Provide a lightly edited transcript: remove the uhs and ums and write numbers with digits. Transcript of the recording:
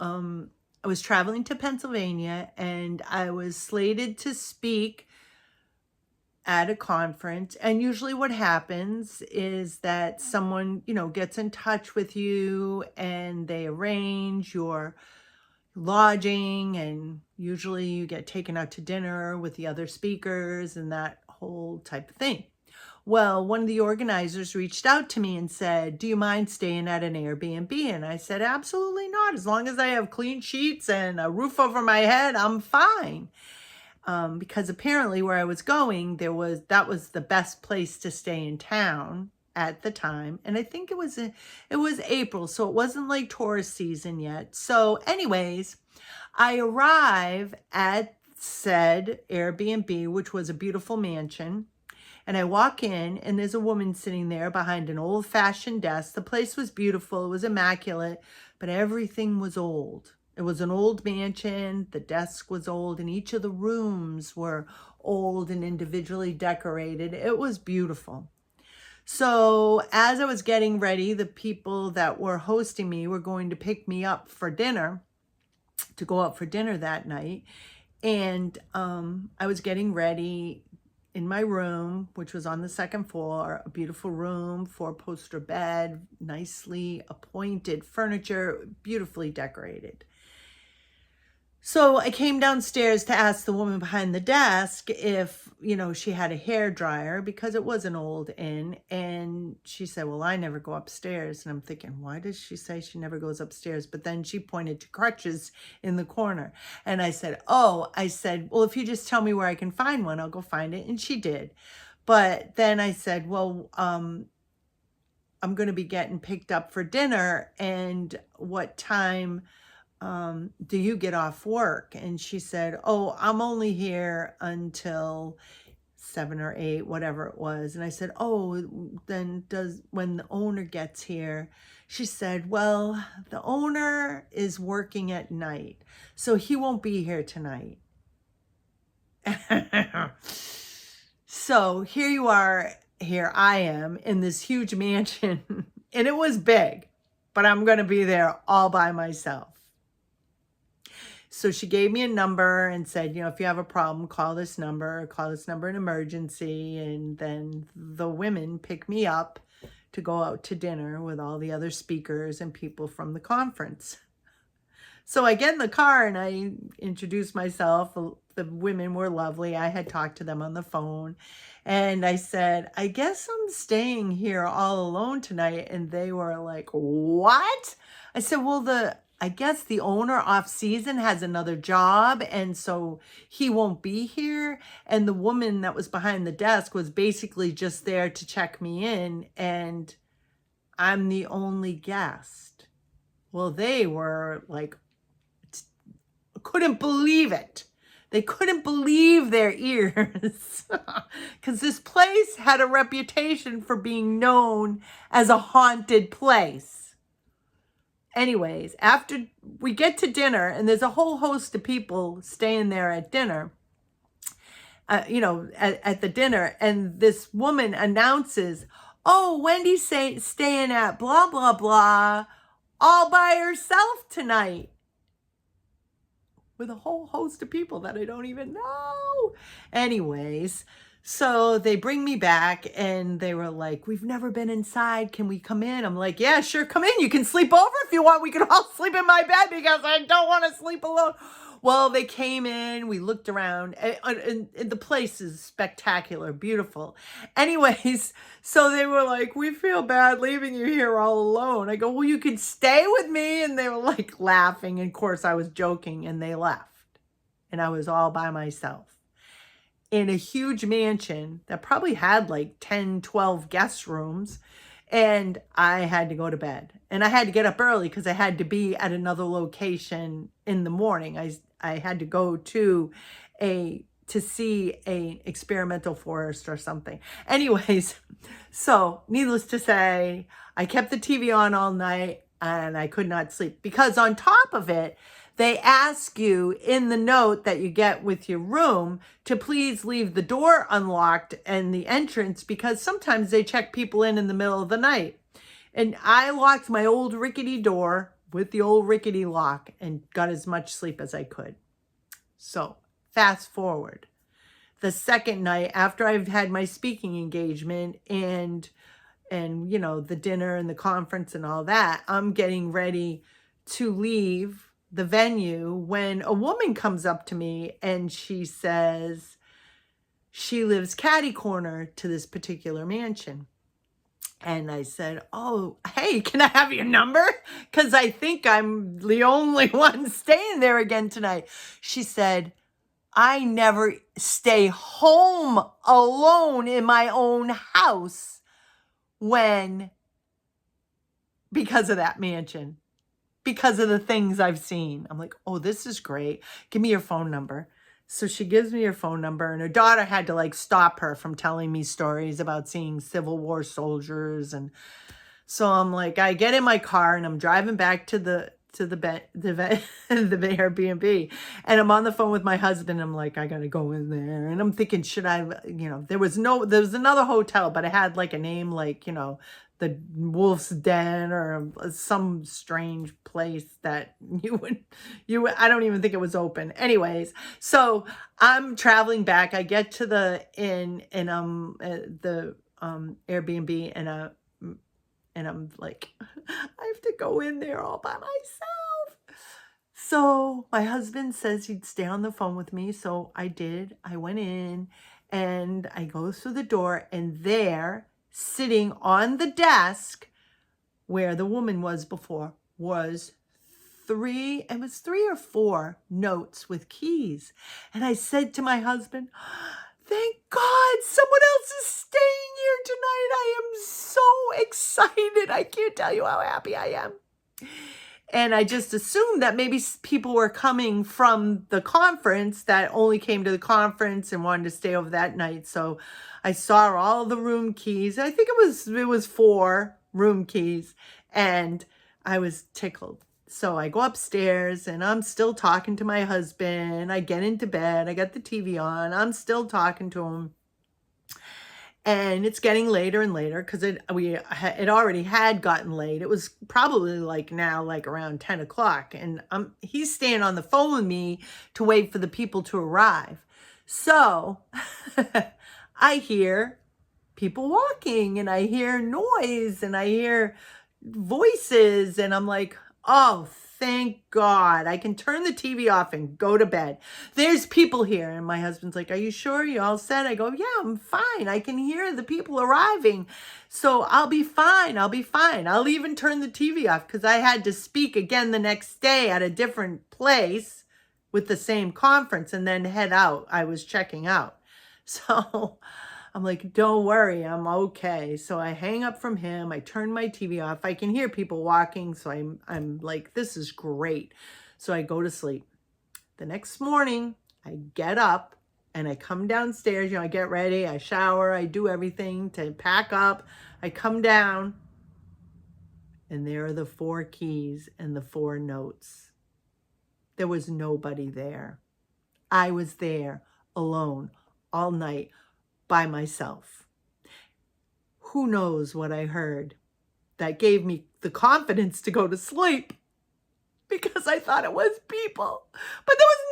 I was traveling to Pennsylvania and I was slated to speak at a conference. And usually what happens is that someone, gets in touch with you and they arrange your lodging, and usually you get taken out to dinner with the other speakers and that whole type of thing. Well, one of the organizers reached out to me and said, "Do you mind staying at an Airbnb?" And I said, "Absolutely not. As long as I have clean sheets and a roof over my head, I'm fine." Because apparently where I was going, that was the best place to stay in town at the time. And I think it was April, so it wasn't like tourist season yet. So anyways, I arrive at said Airbnb, which was a beautiful mansion. And I walk in and there's a woman sitting there behind an old-fashioned desk. The place was beautiful. It was immaculate, but everything was old. It was an old mansion. The desk was old and each of the rooms were old and individually decorated. It was beautiful. So as I was getting ready, the people that were hosting me were going to pick me up for dinner, to go out for dinner that night. And I was getting ready in my room, which was on the second floor, a beautiful room, 4-poster bed, nicely appointed furniture, beautifully decorated. So I came downstairs to ask the woman behind the desk if, she had a hair dryer, because it was an old inn. And she said, "Well, I never go upstairs." And I'm thinking, why does she say she never goes upstairs? But then she pointed to crutches in the corner. And I said, "Well, if you just tell me where I can find one, I'll go find it." And she did. But then I said, "Well, I'm going to be getting picked up for dinner. And what time do you get off work?" And she said, "Oh, I'm only here until 7 or 8, whatever it was." And I said, "Oh, then when the owner gets here?" She said, "Well, the owner is working at night, so he won't be here tonight." So here I am in this huge mansion, and it was big, but I'm going to be there all by myself. So she gave me a number and said, "If you have a problem, call this number in emergency." And then the women picked me up to go out to dinner with all the other speakers and people from the conference. So I get in the car and I introduced myself. The women were lovely. I had talked to them on the phone. And I said, "I guess I'm staying here all alone tonight." And they were like, "What?" I said, "Well, I guess the owner off season has another job, and so he won't be here." And the woman that was behind the desk was basically just there to check me in, and I'm the only guest. Well, they were like, couldn't believe it. They couldn't believe their ears, because this place had a reputation for being known as a haunted place. Anyways, after we get to dinner, and there's a whole host of people staying there at dinner, at the dinner, and this woman announces, "Oh, Wendy's staying at blah, blah, blah, all by herself tonight," with a whole host of people that I don't even know. Anyways, so they bring me back and they were like, "We've never been inside. Can we come in?" I'm like, "Yeah, sure, come in. You can sleep over if you want. We can all sleep in my bed because I don't want to sleep alone." Well, they came in, we looked around, and the place is spectacular, beautiful. Anyways, so they were like, "We feel bad leaving you here all alone." I go, "Well, you can stay with me." And they were like laughing. And of course I was joking, and they left. And I was all by myself in a huge mansion that probably had like 10, 12 guest rooms. And I had to go to bed. And I had to get up early because I had to be at another location in the morning. I had to go to see a experimental forest or something. Anyways, so needless to say, I kept the TV on all night and I could not sleep, because on top of it, they ask you in the note that you get with your room to please leave the door unlocked and the entrance, because sometimes they check people in the middle of the night. And I locked my old rickety door with the old rickety lock and got as much sleep as I could. So fast forward. The second night after I've had my speaking engagement and you know, the dinner and the conference and all that, I'm getting ready to leave the venue when a woman comes up to me and she says she lives catty corner to this particular mansion. And I said, oh, hey, can I have your number? Because I think I'm the only one staying there again tonight. She said, I never stay home alone in my own house because of that mansion, because of the things I've seen. I'm like, oh, this is great. Give me your phone number. So she gives me her phone number, and her daughter had to like stop her from telling me stories about seeing Civil War soldiers. And so I'm like, I get in my car and I'm driving back to the Airbnb, and I'm on the phone with my husband. I'm like, I gotta go in there, and I'm thinking, should I? You know, there was another hotel, but it had like a name, like, you know, the Wolf's Den or some strange place that I don't even think it was open. Anyways, so I'm traveling back. I get to the inn, and the Airbnb, and I'm like, I have to go in there all by myself. So my husband says he'd stay on the phone with me. So I did. I went in and I go through the door, and there, sitting on the desk where the woman was before, was three or four notes with keys. And I said to my husband, thank God someone else is staying here tonight. I am so excited. I can't tell you how happy I am. And I just assumed that maybe people were coming from the conference that only came to the conference and wanted to stay over that night. So I saw all the room keys. I think it was 4 room keys, and I was tickled. So I go upstairs and I'm still talking to my husband. I get into bed. I got the TV on. I'm still talking to him. And it's getting later and later because it already had gotten late. It was probably like around 10 o'clock. And he's staying on the phone with me to wait for the people to arrive. So I hear people walking, and I hear noise, and I hear voices, and I'm like, oh, thank God. I can turn the TV off and go to bed. There's people here. And my husband's like, are you sure you all set? I go, yeah, I'm fine. I can hear the people arriving. So I'll be fine. I'll be fine. I'll even turn the TV off because I had to speak again the next day at a different place with the same conference and then head out. I was checking out. So I'm like, don't worry, I'm okay. So I hang up from him. I turn my TV off. I can hear people walking. So I'm like, this is great. So I go to sleep. The next morning, I get up and I come downstairs. You know, I get ready. I shower. I do everything to pack up. I come down, and there are the 4 keys and the 4 notes. There was nobody there. I was there alone all night, by myself. Who knows what I heard that gave me the confidence to go to sleep, because I thought it was people, but there was